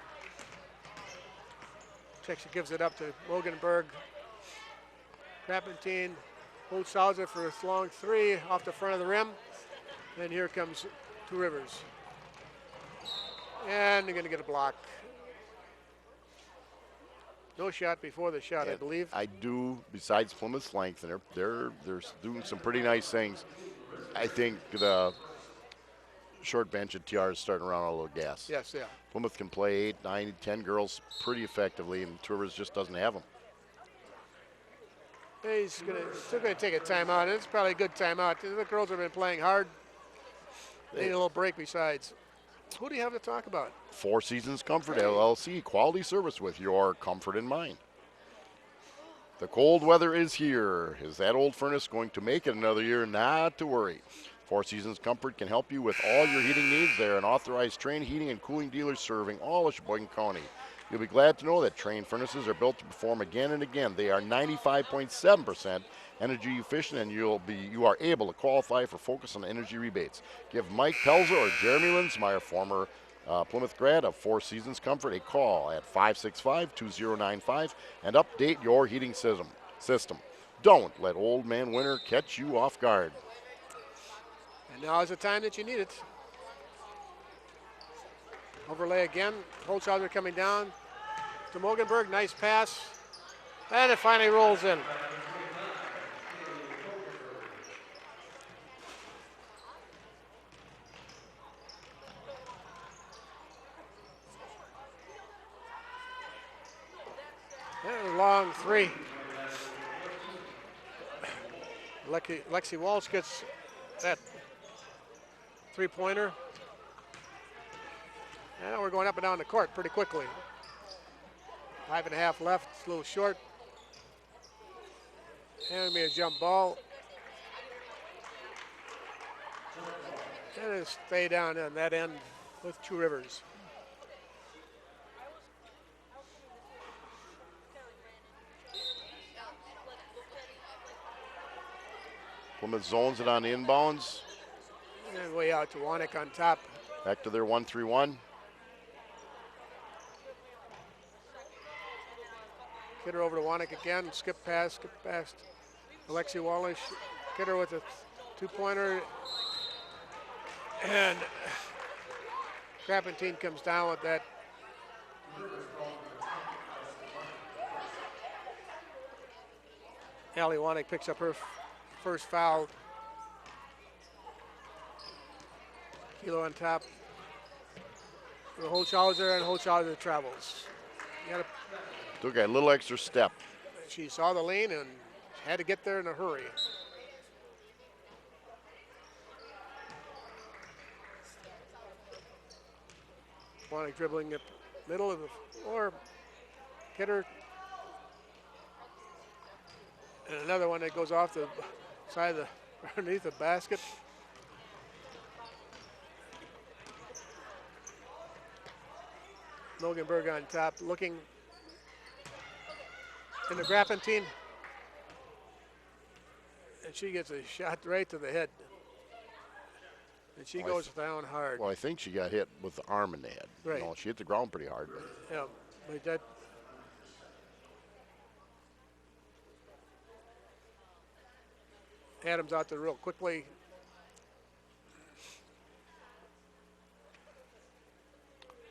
Cheka gives it up to Mogenberg. Grabentine Holzhauser for a long three off the front of the rim. And here comes Two Rivers. And they're going to get a block. No shot before the shot, I believe. I do, besides Plymouth's length, and they're doing some pretty nice things. I think the short bench at TR is starting to run out a little gas. Yes, yeah. Plymouth can play 8, 9, 10 girls pretty effectively, and Two Rivers just doesn't have them. He's still going to take a timeout. It's probably a good timeout. The girls have been playing hard. They need a little break besides. Who do you have to talk about? Four Seasons Comfort LLC, quality service with your comfort in mind. The cold weather is here. Is that old furnace going to make it another year? Not to worry. Four Seasons Comfort can help you with all your heating needs. They're an authorized Trane heating and cooling dealer serving all of Sheboygan County. You'll be glad to know that Trane furnaces are built to perform again and again. They are 95.7% energy efficient, and you are able to qualify for Focus on Energy rebates. Give Mike Pelzer or Jeremy Linsmeyer, former Plymouth grad of Four Seasons Comfort, a call at 565-2095 and update your heating system. Don't let old man winter catch you off guard. And now is the time that you need it. Overlay again. Holzhauser coming down to Mogenberg. Nice pass. And it finally rolls in. And a long three. Lexi Walsh gets that three-pointer. And we're going up and down the court pretty quickly. 5.5 left, it's a little short. And it'll be a jump ball. And it'll stay down on that end with Two Rivers. Plymouth zones it on the inbounds. And way out to Wanek on top. Back to their 1-3-1. Kidder over to Wanek again. Skip past. Alexi Walsh. Kidder with a two-pointer. And Crappentine comes down with that. Allie Wanek picks up her first foul. Kilo on top. The Holzhauser, and Holzhauser travels. Took a little extra step. She saw the lane and had to get there in a hurry. Wanek dribbling at middle of the floor. Kidder. And another one that goes off the side of the underneath the basket. Loganberg on top, looking in the Grappentine. And she gets a shot right to the head. And she goes down hard. Well, I think she got hit with the arm in the head. Right. You know, she hit the ground pretty hard. Yeah, but that. Adams out there real quickly.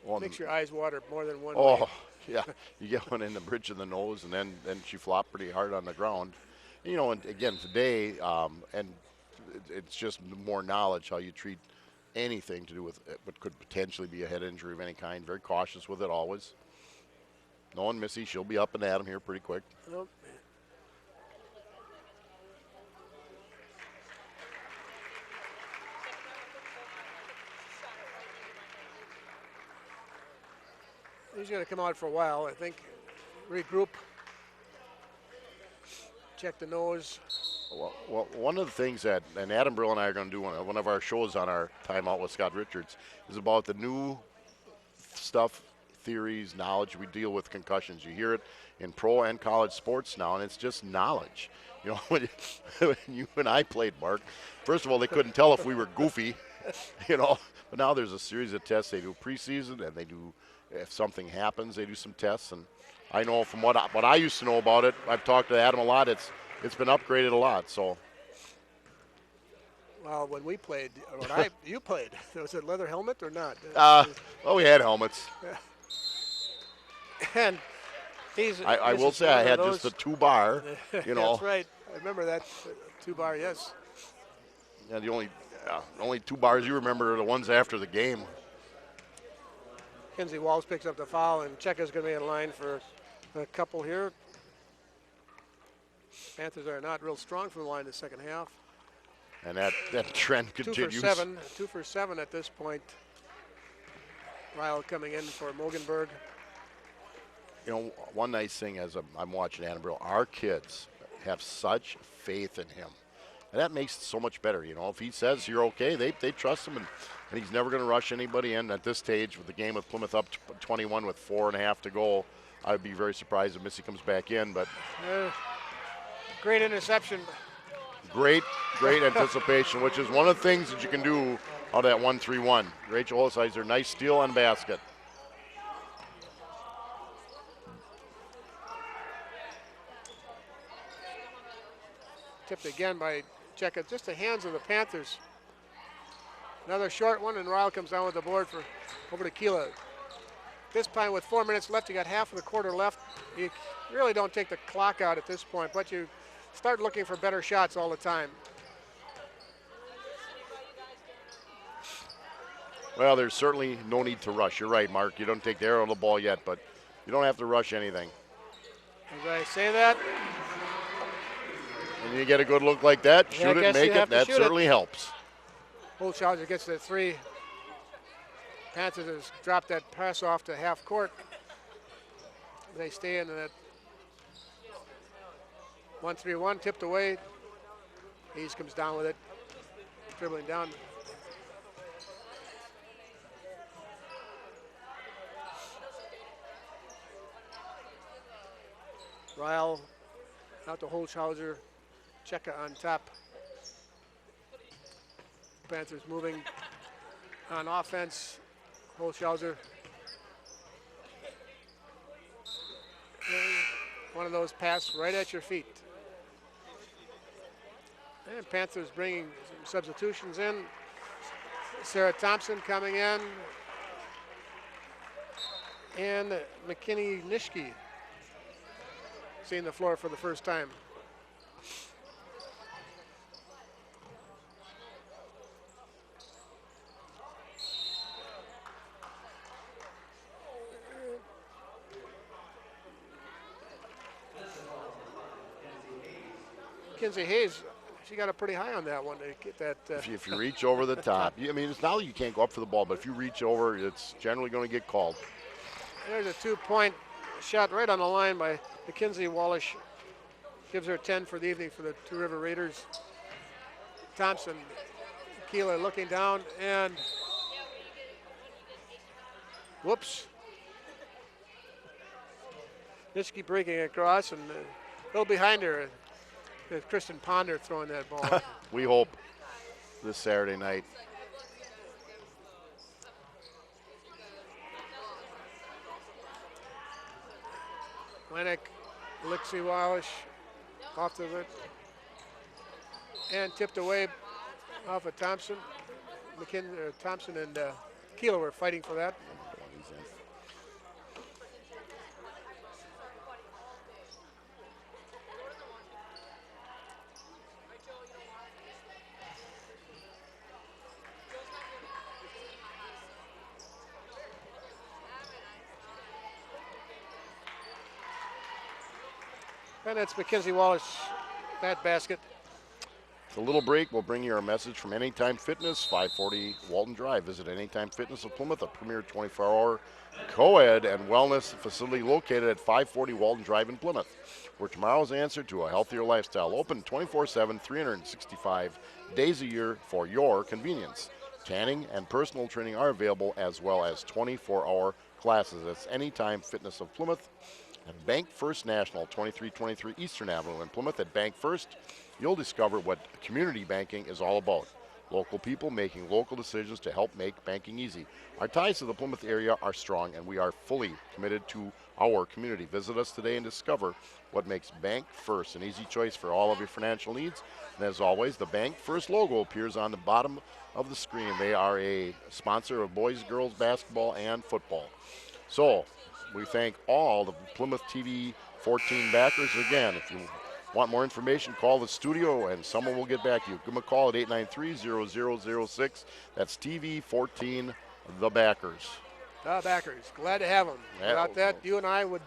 Well, Makes your eyes water more than one oh, way. yeah. You get one in the bridge of the nose, and then she flopped pretty hard on the ground. You know, and again, today, and it's just more knowledge how you treat anything to do with what could potentially be a head injury of any kind. Very cautious with it always. Knowing Missy, she'll be up and at him here pretty quick. Nope. He's going to come out for a while, I think. Regroup. Check the nose. Well, one of the things that, and Adam Brill and I are going to do one of our shows on our timeout with Scott Richards, is about the new stuff, theories, knowledge we deal with concussions. You hear it in pro and college sports now, and it's just knowledge. You know, when you and I played, Mark, first of all, they couldn't tell if we were goofy, you know, but now there's a series of tests. They do preseason, and they do, if something happens, they do some tests. And I know from what I used to know about it, I've talked to Adam a lot, it's been upgraded a lot. So, well, when we played, you played, was it leather helmet or not? Well, we had helmets. And I will say I had just the 2-bar, you know. That's right. I remember that 2-bar, yes. Yeah, the only 2 bars you remember are the ones after the game. Kinsey Walsh picks up the foul, and Cheka's going to be in line for a couple here. Panthers are not real strong from the line in the second half. And that trend continues. 2 for 7 at this point. Ryle coming in for Mogenberg. You know, one nice thing as I'm watching Adam Brill, our kids have such faith in him. And that makes it so much better. You know, if he says you're okay, they trust him, and he's never going to rush anybody in at this stage with the game with Plymouth up 21 with 4.5 to go. I'd be very surprised if Missy comes back in, but great interception. Great anticipation, which is one of the things that you can do out of that 1-3-1. Rachel Holzhauser, nice steal on basket. Tipped again by Cheka. Just the hands of the Panthers. Another short one, and Ryle comes down with the board for over to Keela. This time with 4 minutes left, you got half of the quarter left. You really don't take the clock out at this point, but you start looking for better shots all the time. Well, there's certainly no need to rush. You're right, Mark. You don't take the arrow of the ball yet, but you don't have to rush anything. As I say that, And you get a good look like that, Yeah, I shoot it, guess make you it, have to that shoot it. certainly helps. Holzhauser gets the 3. Panthers has dropped that pass off to half court. They stay in that 1-3-1, tipped away. Hayes comes down with it, dribbling down. Ryle out to Holzhauser. Cheka on top. Panthers moving on offense. Holzhauser. And one of those pass right at your feet. And Panthers bringing some substitutions in. Sarah Thompson coming in. And McKinney Nishke seeing the floor for the first time. Kinsey Hayes, she got up pretty high on that one to get that. If you reach over the top, I mean, it's not that you can't go up for the ball, but if you reach over, it's generally going to get called. There's a 2-point shot right on the line by Mackenzie Wallish. Gives her 10 for the evening for the Two River Raiders. Thompson, Keeler looking down, and whoops. Nishke breaking across, and a little behind her. Kristen Ponder throwing that ball. We hope this Saturday night. Winnick, Lixie Wallish off of it. And tipped away off of Thompson. Thompson and Keeler were fighting for that. And that's Mackenzie Wallace, that basket. It's a little break. We'll bring you our message from Anytime Fitness, 540 Walton Drive. Visit Anytime Fitness of Plymouth, a premier 24-hour co-ed and wellness facility located at 540 Walton Drive in Plymouth, where tomorrow's answer to a healthier lifestyle. Open 24/7, 365 days a year for your convenience. Tanning and personal training are available, as well as 24-hour classes. That's Anytime Fitness of Plymouth. And Bank First National, 2323 Eastern Avenue in Plymouth. At Bank First, you'll discover what community banking is all about. Local people making local decisions to help make banking easy. Our ties to the Plymouth area are strong, and we are fully committed to our community. Visit us today and discover what makes Bank First an easy choice for all of your financial needs. And as always, the Bank First logo appears on the bottom of the screen. They are a sponsor of boys, girls, basketball, and football. So, we thank all the Plymouth TV 14 backers. Again, if you want more information, call the studio and someone will get back to you. Give them a call at 893-0006. That's TV 14, the backers. The backers. Glad to have them. Yeah. Without that, you and I would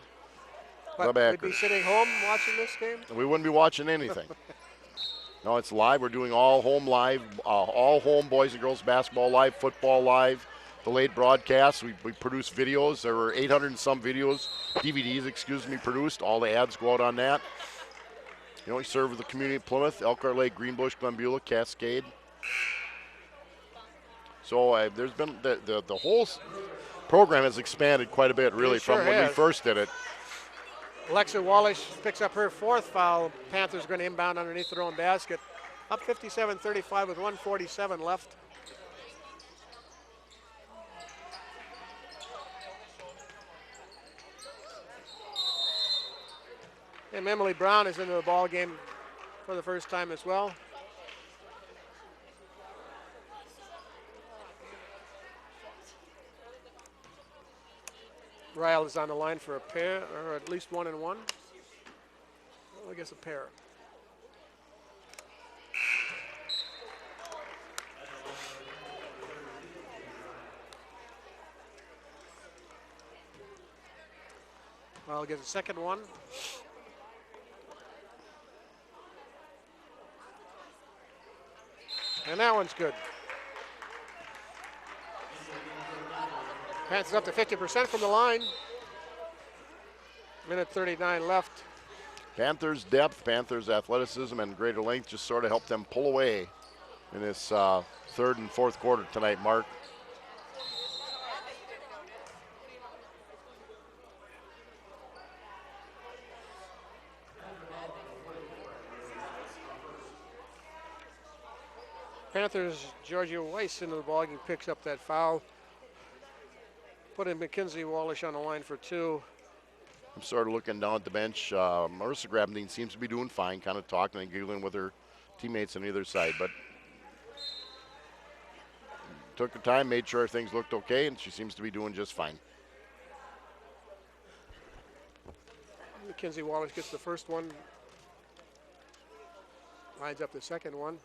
The we'd be backers. sitting home watching this game. We wouldn't be watching anything. No, it's live. We're doing all home live, all home boys and girls basketball live, football live. The late broadcast, we produce videos. There were 800 and some videos, DVDs, produced. All the ads go out on that. You know, we serve the community of Plymouth, Elkhart Lake, Greenbush, Glenbeulah, Cascade. So there's been the whole program has expanded quite a bit, really, It sure from when we has. first did it. Alexa Wallish picks up her 4th foul. Panthers going to inbound underneath their own basket. Up 57-35 with 1:47 left. And Emily Brown is into the ball game for the first time as well. Ryle is on the line for a pair, or at least 1 and 1. Well, I guess a pair. Ryle gets a second one. And that one's good. Panthers up to 50% from the line. Minute 39 left. Panthers' depth, Panthers' athleticism, and greater length just sort of helped them pull away in this third and fourth quarter tonight, Mark. Panthers, Georgia Weiss into the ballgame, picks up that foul. Putting Mackenzie Wallish on the line for 2. I'm sort of looking down at the bench. Marissa Grabendine seems to be doing fine, kind of talking and giggling with her teammates on either side, but took her time, made sure things looked okay, and she seems to be doing just fine. Mackenzie Wallish gets the first one. Lines up the second one.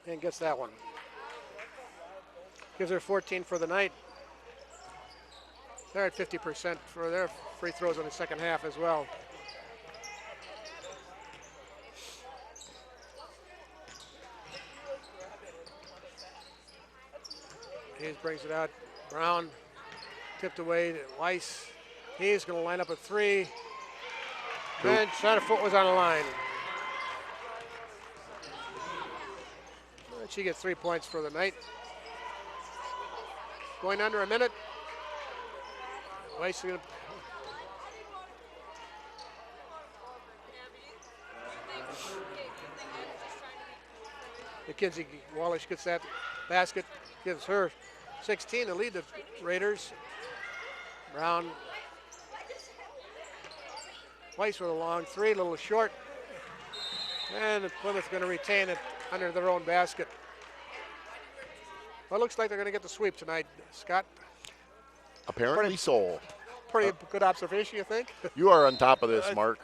And gets that one. Gives her 14 for the night. They're at 50% for their free throws in the second half as well. Hayes brings it out. Brown tipped away to Weiss. Hayes going to line up a 3. And shot of foot was on the line. And she gets 3 points for the night. Going under a minute. Weiss is going to. Mackenzie Wallish gets that basket, gives her 16 to lead the Raiders. Brown. Weiss with a long 3, a little short. And Plymouth going to retain it under their own basket. Well, it looks like they're going to get the sweep tonight, Scott. Apparently so. Pretty good observation, you think? You are on top of this, Mark.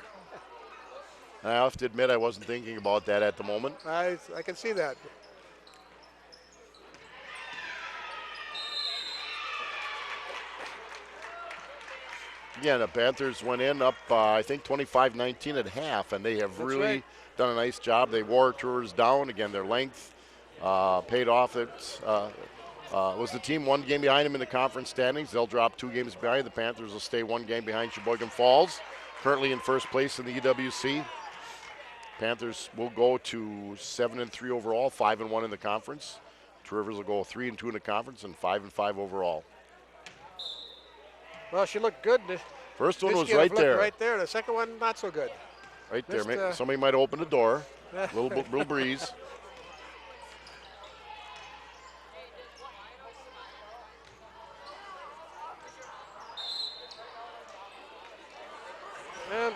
I have to admit I wasn't thinking about that at the moment. I can see that. Again, the Panthers went in up, I think, 25-19 at half, and they have really done a nice job. They wore Tours down. Again, their length paid off. It was the team 1 game behind them in the conference standings. They'll drop 2 games behind. The Panthers will stay 1 game behind Sheboygan Falls, currently in first place in the EWC. Panthers will go to 7-3 overall, 5-1 in the conference. Two Rivers will go 3-2 in the conference and 5-5 overall. Well, she looked good. First one was right there. Right there. The second one, not so good. Right there. Somebody might open the door. little breeze. And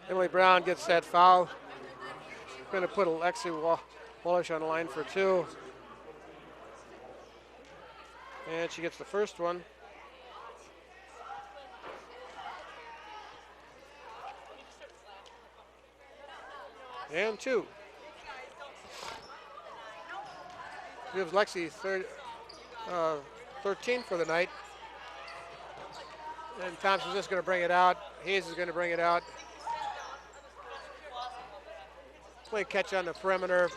Emily Brown gets that foul. Going to put Alexi Wallish on the line for 2. And she gets the first one. And 2. Gives Lexi 13 for the night. And Thompson's just going to bring it out. Hayes is going to bring it out. Play catch on the perimeter.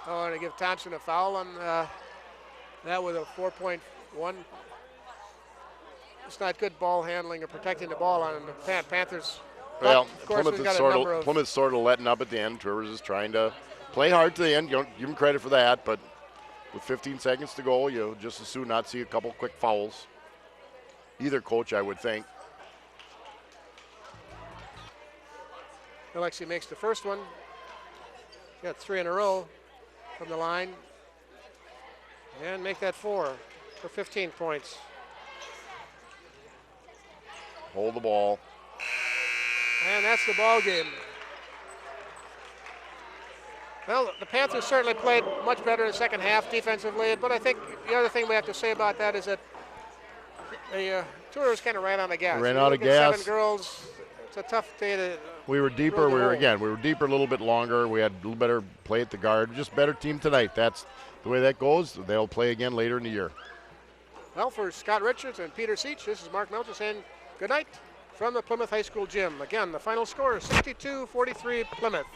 Oh, and to give Thompson a foul on that with a 4.1. It's not good ball handling or protecting the ball on the Panthers. Well, of course, Plymouth sort of letting up at the end. Rivers is trying to play hard to the end. You don't give him credit for that, but with 15 seconds to go, you'll just as soon not see a couple quick fouls. Either coach, I would think. Alexi makes the first one. Got 3 in a row from the line. And make that 4 for 15 points. Hold the ball. And that's the ball game. Well, the Panthers certainly played much better in the second half defensively, but I think the other thing we have to say about that is that the Tours kind of ran on the gas. Ran out of gas. 7 girls. It's a tough day to. We were deeper. We were deeper a little bit longer. We had a little better play at the guard. Just better team tonight. That's the way that goes. They'll play again later in the year. Well, for Scott Richards and Peter Seach, this is Mark Melcher saying good night from the Plymouth High School gym. Again, the final score is 62-43 Plymouth.